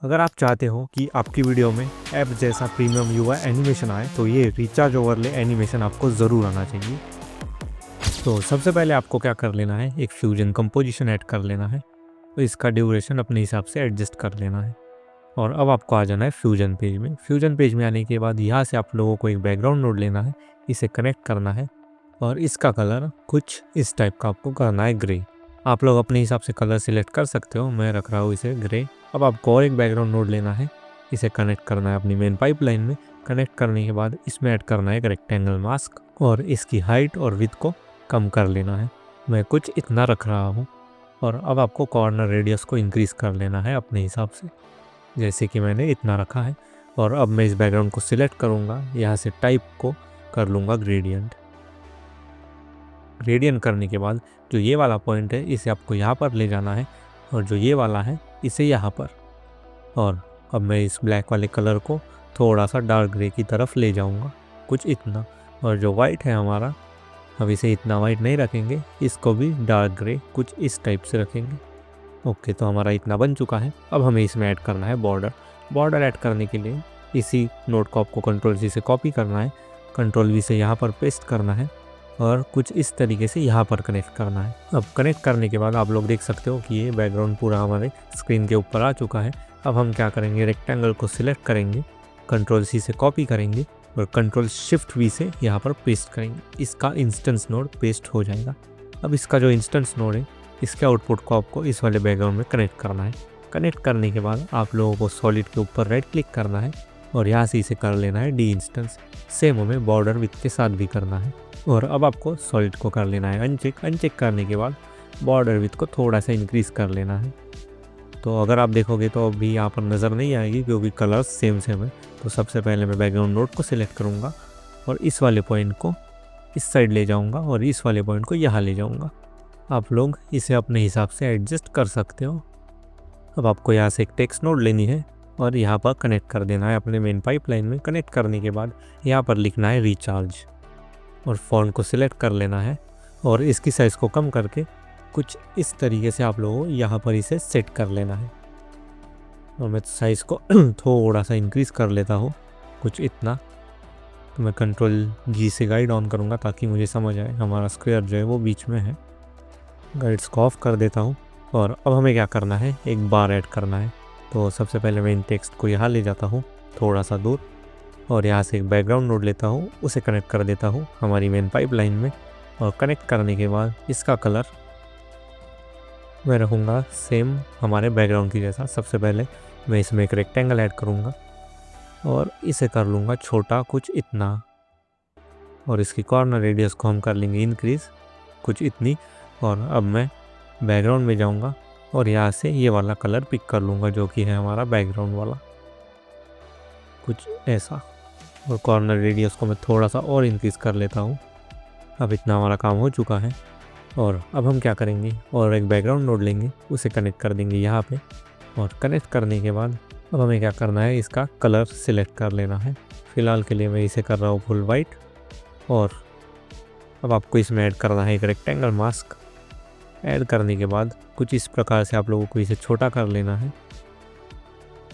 अगर आप चाहते हो कि आपकी वीडियो में ऐप जैसा प्रीमियम यूआई एनिमेशन आए तो ये रिचार्ज ओवरले एनिमेशन आपको ज़रूर आना चाहिए। तो सबसे पहले आपको क्या कर लेना है, एक फ्यूजन कंपोजिशन ऐड कर लेना है। तो इसका ड्यूरेशन अपने हिसाब से एडजस्ट कर लेना है। और अब आपको आ जाना है फ्यूजन पेज में। फ्यूजन पेज में आने के बाद यहाँ से आप लोगों को एक बैकग्राउंड नोड लेना है, इसे कनेक्ट करना है और इसका कलर कुछ इस टाइप का आपको करना है, ग्रे। आप लोग अपने हिसाब से कलर सिलेक्ट कर सकते हो, मैं रख रहा हूँ इसे ग्रे। अब आपको और एक बैकग्राउंड नोड लेना है, इसे कनेक्ट करना है अपनी मेन पाइपलाइन में। कनेक्ट करने के बाद इसमें ऐड करना है एक रेक्टेंगल मास्क और इसकी हाइट और विड्थ को कम कर लेना है, मैं कुछ इतना रख रहा हूँ। और अब आपको कॉर्नर रेडियस को इंक्रीज़ कर लेना है अपने हिसाब से, जैसे कि मैंने इतना रखा है। और अब मैं इस बैकग्राउंड को सिलेक्ट करूँगा, यहाँ से टाइप को कर लूँगा ग्रेडियंट। ग्रेडियंट करने के बाद जो ये वाला पॉइंट है इसे आपको यहाँ पर ले जाना है और जो ये वाला है इसे यहाँ पर। और अब मैं इस ब्लैक वाले कलर को थोड़ा सा डार्क ग्रे की तरफ ले जाऊँगा, कुछ इतना। और जो वाइट है हमारा, अब इसे इतना वाइट नहीं रखेंगे, इसको भी डार्क ग्रे कुछ इस टाइप से रखेंगे। ओके, तो हमारा इतना बन चुका है। अब हमें इसमें ऐड करना है बॉर्डर। बॉर्डर ऐड करने के लिए इसी नोट को आपको Ctrl+C से कॉपी करना है, Ctrl+V से यहाँ पर पेस्ट करना है और कुछ इस तरीके से यहाँ पर कनेक्ट करना है। अब कनेक्ट करने के बाद आप लोग देख सकते हो कि ये बैकग्राउंड पूरा हमारे स्क्रीन के ऊपर आ चुका है। अब हम क्या करेंगे, रेक्टेंगल को सिलेक्ट करेंगे, Ctrl+C से कॉपी करेंगे और Ctrl+Shift+V से यहाँ पर पेस्ट करेंगे। इसका इंस्टेंस नोड पेस्ट हो जाएगा। अब इसका जो इंस्टेंस नोड है, इसके आउटपुट को आपको इस वाले बैकग्राउंड में कनेक्ट करना है। कनेक्ट करने के बाद आप लोगों को सॉलिड के ऊपर राइट क्लिक करना है और यहाँ से इसे कर लेना है डी इंस्टेंस। सेम हमें बॉर्डर विड्थ के साथ भी करना है। और अब आपको सॉलिड को कर लेना है अनचेक। अनचेक करने के बाद बॉर्डर विड्थ को थोड़ा सा इंक्रीज़ कर लेना है। तो अगर आप देखोगे तो अभी यहाँ पर नज़र नहीं आएगी क्योंकि कलर्स सेम है। तो सबसे पहले मैं बैकग्राउंड नोड को सिलेक्ट करूँगा और इस वाले पॉइंट को इस साइड ले जाऊँगा और इस वाले पॉइंट को यहाँ ले जाऊँगा। आप लोग इसे अपने हिसाब से एडजस्ट कर सकते हो। अब आपको यहाँ से एक टेक्स्ट नोड लेनी है और यहाँ पर कनेक्ट कर देना है अपने मेन पाइपलाइन में। कनेक्ट करने के बाद यहाँ पर लिखना है रिचार्ज और फ़ॉन्ट को सिलेक्ट कर लेना है और इसकी साइज़ को कम करके कुछ इस तरीके से आप लोगों को यहाँ पर इसे सेट कर लेना है। और मैं साइज़ को थोड़ा सा इंक्रीज़ कर लेता हूँ, कुछ इतना। तो मैं Ctrl+G से गाइड ऑन करूँगा ताकि मुझे समझ आए। हमारा स्क्वायर जो है वो बीच में है। गाइड्स को ऑफ कर देता हूँ और अब हमें क्या करना है, एक बार ऐड करना है। तो सबसे पहले मैं इन टेक्स्ट को यहाँ ले जाता हूँ थोड़ा सा दूर और यहाँ से एक बैकग्राउंड नोड लेता हूँ, उसे कनेक्ट कर देता हूँ हमारी मेन पाइपलाइन में। और कनेक्ट करने के बाद इसका कलर मैं रखूँगा सेम हमारे बैकग्राउंड की जैसा। सबसे पहले मैं इसमें एक रेक्टेंगल ऐड करूँगा और इसे कर लूँगा छोटा, कुछ इतना। और इसकी कॉर्नर रेडियस को हम कर लेंगे इंक्रीज़, कुछ इतनी। और अब मैं बैकग्राउंड में जाऊंगा और यहाँ से ये वाला कलर पिक कर लूँगा जो कि है हमारा बैकग्राउंड वाला, कुछ ऐसा। और कॉर्नर रेडियस को मैं थोड़ा सा और इंक्रीज़ कर लेता हूँ। अब इतना हमारा काम हो चुका है। और अब हम क्या करेंगे, और एक बैकग्राउंड नोड लेंगे, उसे कनेक्ट कर देंगे यहाँ पे। और कनेक्ट करने के बाद अब हमें क्या करना है, इसका कलर सिलेक्ट कर लेना है। फ़िलहाल के लिए मैं इसे कर रहा हूँ फुल वाइट। और अब आपको इसमें ऐड करना है एक रेक्टेंगल मास्क। ऐड करने के बाद कुछ इस प्रकार से आप लोगों को इसे छोटा कर लेना है,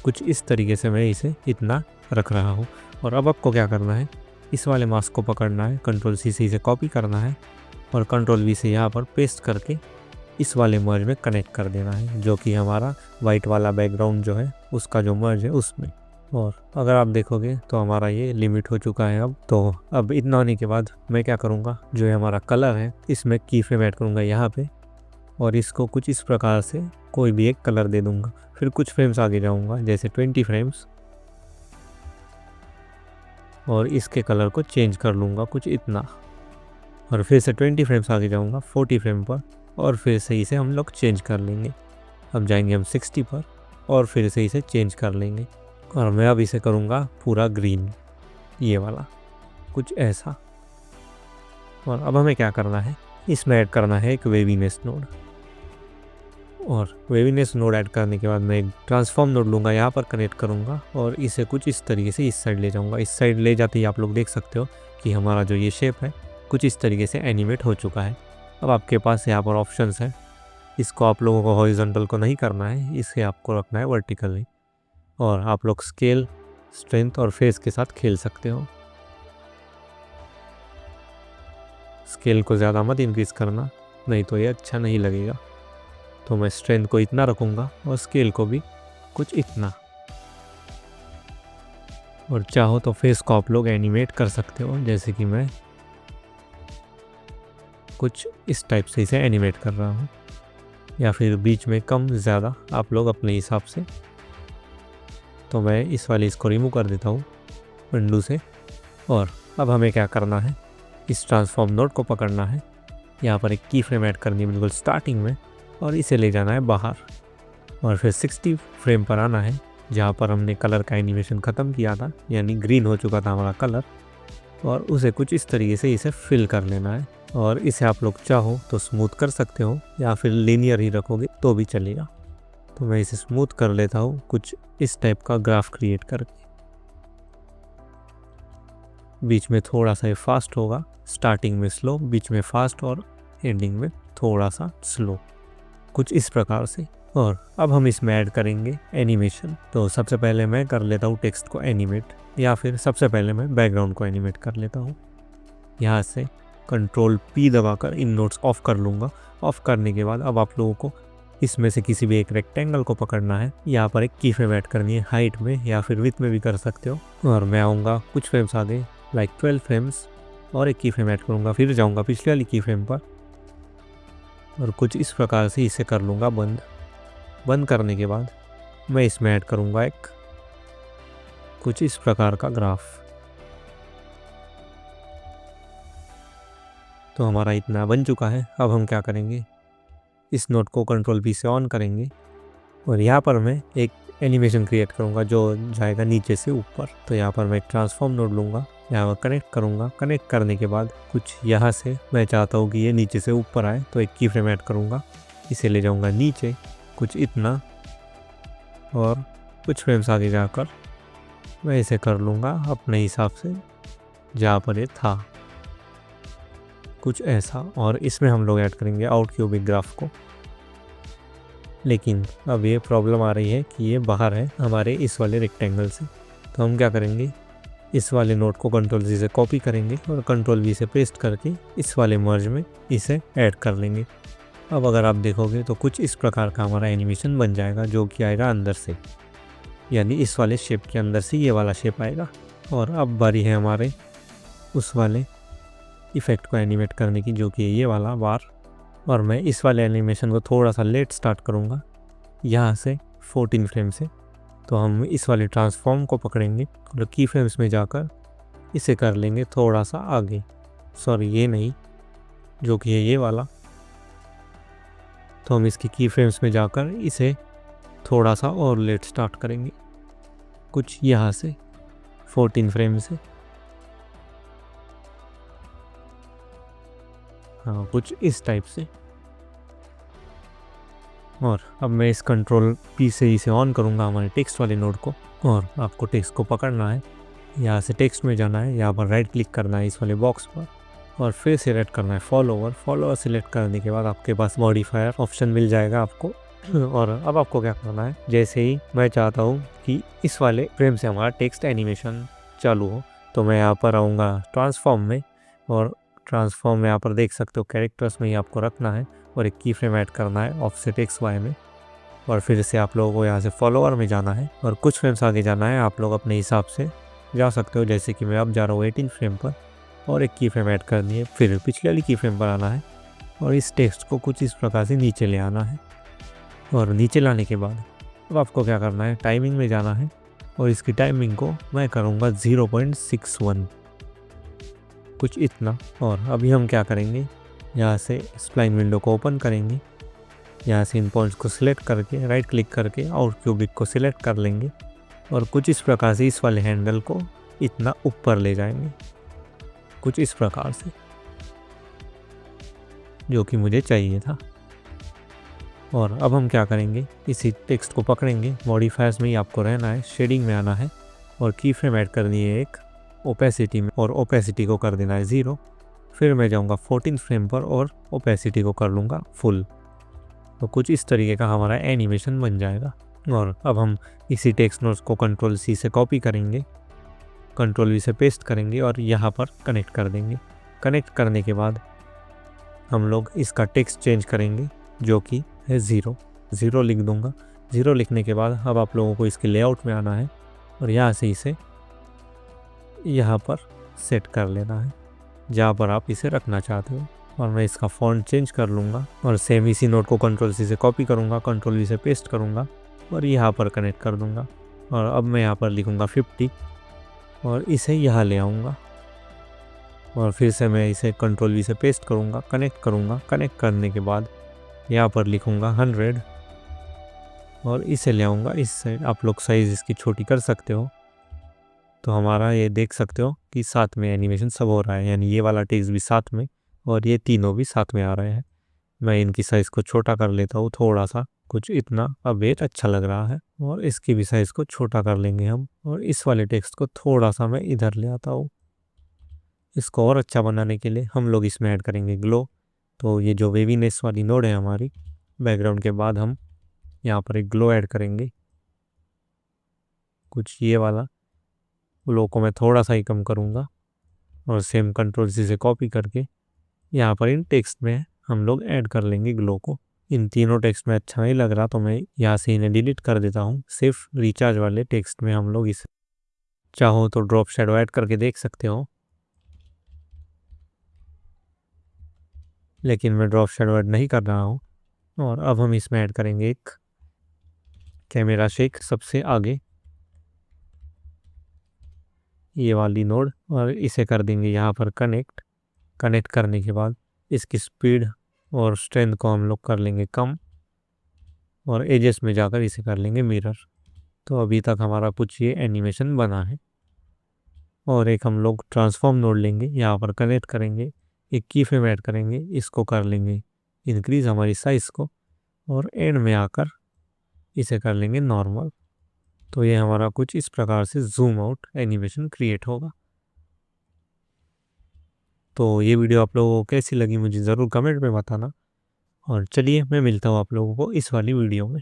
कुछ इस तरीके से मैं इसे इतना रख रहा हूँ। और अब आपको क्या करना है, इस वाले मास्क को पकड़ना है, Ctrl+C से इसे कॉपी करना है और Ctrl+V से यहाँ पर पेस्ट करके इस वाले मर्ज में कनेक्ट कर देना है, जो कि हमारा वाइट वाला बैकग्राउंड जो है उसका जो मर्ज है उसमें। और अगर आप देखोगे तो हमारा ये लिमिट हो चुका है अब। तो अब इतना होने के बाद मैं क्या करूँगा, जो है हमारा कलर है इसमें की फ्रेम ऐड करूँगा यहाँ पे और इसको कुछ इस प्रकार से कोई भी एक कलर दे दूँगा। फिर कुछ फ्रेम्स आगे जाऊँगा, जैसे 20 फ्रेम्स, और इसके कलर को चेंज कर लूँगा कुछ इतना। और फिर से 20 फ्रेम्स आगे जाऊँगा 40 फ्रेम पर और फिर से इसे हम लोग चेंज कर लेंगे। अब जाएंगे हम 60 पर और फिर से इसे चेंज कर लेंगे। और मैं अब इसे करूँगा पूरा ग्रीन, ये वाला, कुछ ऐसा। और अब हमें क्या करना है, इसमें ऐड करना है एक वेवीनेस नोड। और वेवीनेस नोड ऐड करने के बाद मैं एक ट्रांसफॉर्म नोड लूँगा, यहाँ पर कनेक्ट करूँगा और इसे कुछ इस तरीके से इस साइड ले जाऊँगा। इस साइड ले जाते ही आप लोग देख सकते हो कि हमारा जो ये शेप है कुछ इस तरीके से एनिमेट हो चुका है। अब आपके पास यहाँ पर ऑप्शंस है, इसको आप लोगों को हॉरिजॉन्टल को नहीं करना है, इसे आपको रखना है वर्टिकली। और आप लोग स्केल, स्ट्रेंथ और फेस के साथ खेल सकते हो। स्केल को ज़्यादा मत इंक्रीज़ करना, नहीं तो ये अच्छा नहीं लगेगा। तो मैं स्ट्रेंथ को इतना रखूँगा और स्केल को भी कुछ इतना। और चाहो तो फेस को आप लोग एनिमेट कर सकते हो, जैसे कि मैं कुछ इस टाइप से इसे एनिमेट कर रहा हूँ, या फिर बीच में कम ज़्यादा आप लोग अपने हिसाब से। तो मैं इस वाले इसको रिमूव कर देता हूँ विंडो से। और अब हमें क्या करना है, इस ट्रांसफॉर्म नोड को पकड़ना है, यहाँ पर एक की फ्रेम ऐड करनी है बिल्कुल स्टार्टिंग में, और इसे ले जाना है बाहर। और फिर 60 फ्रेम पर आना है जहाँ पर हमने कलर का एनिमेशन ख़त्म किया था, यानी ग्रीन हो चुका था हमारा कलर, और उसे कुछ इस तरीके से इसे फिल कर लेना है। और इसे आप लोग चाहो तो स्मूथ कर सकते हो, या फिर लीनियर ही रखोगे तो भी चलेगा। तो मैं इसे स्मूथ कर लेता हूँ कुछ इस टाइप का ग्राफ क्रिएट करके। बीच में थोड़ा सा ये फास्ट होगा, स्टार्टिंग में स्लो, बीच में फास्ट और एंडिंग में थोड़ा सा स्लो, कुछ इस प्रकार से। और अब हम इसमें ऐड करेंगे एनिमेशन। तो सबसे पहले मैं कर लेता हूँ टेक्स्ट को एनिमेट, या फिर सबसे पहले मैं बैकग्राउंड को एनिमेट कर लेता हूँ। यहाँ से Ctrl+P दबाकर इन नोट्स ऑफ कर लूँगा। ऑफ करने के बाद अब आप लोगों को इसमें से किसी भी एक रेक्टेंगल को पकड़ना है, यहाँ पर एक की फ्रेम ऐड करनी है, हाइट में या फिर विड्थ में भी कर सकते हो। और मैं आऊँगा कुछ फ्रेम्स आगे, लाइक 12 फ्रेम्स, और एक की फ्रेम ऐड करूँगा, फिर जाऊँगा पिछले वाली की फ्रेम पर, और कुछ इस प्रकार से इसे कर लूँगा बंद। बंद करने के बाद मैं इसमें ऐड करूँगा एक कुछ इस प्रकार का ग्राफ। तो हमारा इतना बन चुका है। अब हम क्या करेंगे, इस नोट को Ctrl+V से ऑन करेंगे, और यहाँ पर मैं एक एनिमेशन क्रिएट करूँगा जो जाएगा नीचे से ऊपर। तो यहाँ पर मैं एक ट्रांसफॉर्म नोड लूँगा, यहाँ पर कनेक्ट करूँगा। कनेक्ट करने के बाद कुछ यहाँ से मैं चाहता हूँ कि ये नीचे से ऊपर आए, तो एक की फ्रेम ऐड करूँगा, इसे ले जाऊँगा नीचे कुछ इतना, और कुछ फ्रेम्स आगे जाकर मैं इसे कर लूँगा अपने हिसाब से जहाँ पर ये था, कुछ ऐसा। और इसमें हम लोग ऐड करेंगे आउट क्यूबिक ग्राफ को। लेकिन अब ये प्रॉब्लम आ रही है कि ये बाहर है हमारे इस वाले रेक्टेंगल से। तो हम क्या करेंगे, इस वाले नोट को Ctrl+Z से कॉपी करेंगे और Ctrl+V से पेस्ट करके इस वाले मर्ज में इसे ऐड कर लेंगे। अब अगर आप देखोगे तो कुछ इस प्रकार का हमारा एनिमेशन बन जाएगा, जो कि आएगा अंदर से, यानी इस वाले शेप के अंदर से ये वाला शेप आएगा। और अब बारी है हमारे उस वाले इफ़ेक्ट को एनिमेट करने की, जो कि ये वाला बार। और मैं इस वाले एनिमेशन को थोड़ा सा लेट स्टार्ट करूँगा, यहाँ से 14 फ्रेम से। तो हम इस वाले ट्रांसफॉर्म को पकड़ेंगे और की फ्रेम्स में जाकर इसे कर लेंगे थोड़ा सा आगे, सॉरी ये नहीं, जो कि है ये वाला। तो हम इसकी की फ्रेम्स में जाकर इसे थोड़ा सा और लेट स्टार्ट करेंगे, कुछ यहाँ से 14 फ्रेम से, हाँ कुछ इस टाइप से। और अब मैं इस Ctrl+P से इसे ऑन करूँगा हमारे टेक्स्ट वाले नोड को, और आपको टेक्स्ट को पकड़ना है, यहाँ से टेक्स्ट में जाना है, यहाँ पर राइट क्लिक करना है इस वाले बॉक्स पर, और फिर सिलेक्ट करना है फॉलोवर। फॉलोवर सिलेक्ट करने के बाद आपके पास मॉडिफायर ऑप्शन मिल जाएगा आपको। और अब आपको क्या करना है, जैसे ही मैं चाहता हूँ कि इस वाले फ्रेम से हमारा टेक्स्ट एनिमेशन चालू हो, तो मैं यहाँ पर आऊँगा ट्रांसफॉर्म में, और ट्रांसफॉर्म में यहाँ पर देख सकते हो कैरेक्टर्स में ही आपको रखना है, और एक की फ्रेम ऐड करना है ऑफसेट XY में। और फिर से आप लोगों को यहाँ से फॉलोवर में जाना है, और कुछ फ्रेम्स आगे जाना है, आप लोग अपने हिसाब से जा सकते हो। जैसे कि मैं अब जा रहा हूँ 18 फ्रेम पर, और एक की फ्रेम ऐड करनी है, फिर पिछले वाली की फ्रेम पर आना है, और इस टेक्स्ट को कुछ इस प्रकार से नीचे ले आना है। और नीचे लाने के बाद अब आपको क्या करना है, टाइमिंग में जाना है, और इसकी टाइमिंग को मैं करूँगा 0.61, कुछ इतना। और अभी हम क्या करेंगे, यहाँ से स्प्लाइन विंडो को ओपन करेंगे, यहाँ से इन पॉइंट्स को सिलेक्ट करके राइट क्लिक करके आउट क्यूबिक को सिलेक्ट कर लेंगे, और कुछ इस प्रकार से इस वाले हैंडल को इतना ऊपर ले जाएंगे, कुछ इस प्रकार से, जो कि मुझे चाहिए था। और अब हम क्या करेंगे, इसी टेक्स्ट को पकड़ेंगे, मॉडिफायर्स में ही आपको रहना है, शेडिंग में आना है, और की फ्रेम ऐड करनी है एक ओपेसिटी में, और ओपेसिटी को कर देना है 0। फिर मैं जाऊंगा 14 फ्रेम पर और ओपेसिटी को कर लूँगा फुल। तो कुछ इस तरीके का हमारा एनिमेशन बन जाएगा। और अब हम इसी टेक्स्ट नोट्स को कंट्रोल सी से कॉपी करेंगे, कंट्रोल वी से पेस्ट करेंगे और यहाँ पर कनेक्ट कर देंगे। कनेक्ट करने के बाद हम लोग इसका टेक्स्ट चेंज करेंगे जो कि है 0 लिख दूंगा। 0 लिखने के बाद अब आप लोगों को इसके लेआउट में आना है और यहाँ से इसे यहाँ पर सेट कर लेना है जहाँ पर आप इसे रखना चाहते हो। और मैं इसका फॉन्ट चेंज कर लूँगा और सेम इसी नोट को कंट्रोल सी से कॉपी करूँगा, कंट्रोल वी से पेस्ट करूँगा और यहाँ पर कनेक्ट कर दूँगा। और अब मैं यहाँ पर लिखूँगा 50 और इसे यहाँ ले आऊँगा और फिर से मैं इसे कंट्रोल वी से पेस्ट करूँगा, कनेक्ट करूँगा। कनेक्ट करने के बाद यहाँ पर लिखूँगा 100 और इसे ले आऊँगा इस साइड। आप लोग साइज़ इसकी छोटी कर सकते हो। तो हमारा ये देख सकते हो कि साथ में एनिमेशन सब हो रहा है, यानी ये वाला टेक्स्ट भी साथ में और ये तीनों भी साथ में आ रहे हैं। मैं इनकी साइज़ को छोटा कर लेता हूँ थोड़ा सा, कुछ इतना। अब ये अच्छा लग रहा है और इसकी भी साइज़ को छोटा कर लेंगे हम और इस वाले टेक्स्ट को थोड़ा सा मैं इधर ले आता हूँ। इसको और अच्छा बनाने के लिए हम लोग इसमें ऐड करेंगे ग्लो। तो ये जो वेवीनेस वाली नोड है हमारी बैकग्राउंड के बाद हम यहाँ पर एक ग्लो ऐड करेंगे। कुछ ये वाला ग्लो को मैं थोड़ा सा ही कम करूँगा और सेम कंट्रोल सी से कॉपी करके यहाँ पर इन टेक्स्ट में हम लोग ऐड कर लेंगे ग्लो को। इन तीनों टेक्स्ट में अच्छा नहीं लग रहा तो मैं यहाँ से इन्हें डिलीट कर देता हूँ। सिर्फ रिचार्ज वाले टेक्स्ट में हम लोग इसे चाहो तो ड्रॉप शैडो ऐड करके देख सकते हो, लेकिन मैं ड्रॉप शैडो ऐड नहीं कर रहा हूँ। और अब हम इसमें ऐड करेंगे एक कैमरा शेक सबसे आगे, ये वाली नोड, और इसे कर देंगे यहाँ पर कनेक्ट। कनेक्ट करने के बाद इसकी स्पीड और स्ट्रेंथ को हम लोग कर लेंगे कम और एजेस में जाकर इसे कर लेंगे मिरर। तो अभी तक हमारा कुछ ये एनिमेशन बना है। और एक हम लोग ट्रांसफॉर्म नोड लेंगे, यहाँ पर कनेक्ट करेंगे, एक की फ्रेम ऐड करेंगे, इसको कर लेंगे इंक्रीज हमारी साइज़ को और एंड में आकर इसे कर लेंगे नॉर्मल। तो ये हमारा कुछ इस प्रकार से जूम आउट एनिमेशन क्रिएट होगा। तो ये वीडियो आप लोगों को कैसी लगी मुझे ज़रूर कमेंट में बताना। और चलिए मैं मिलता हूँ आप लोगों को इस वाली वीडियो में।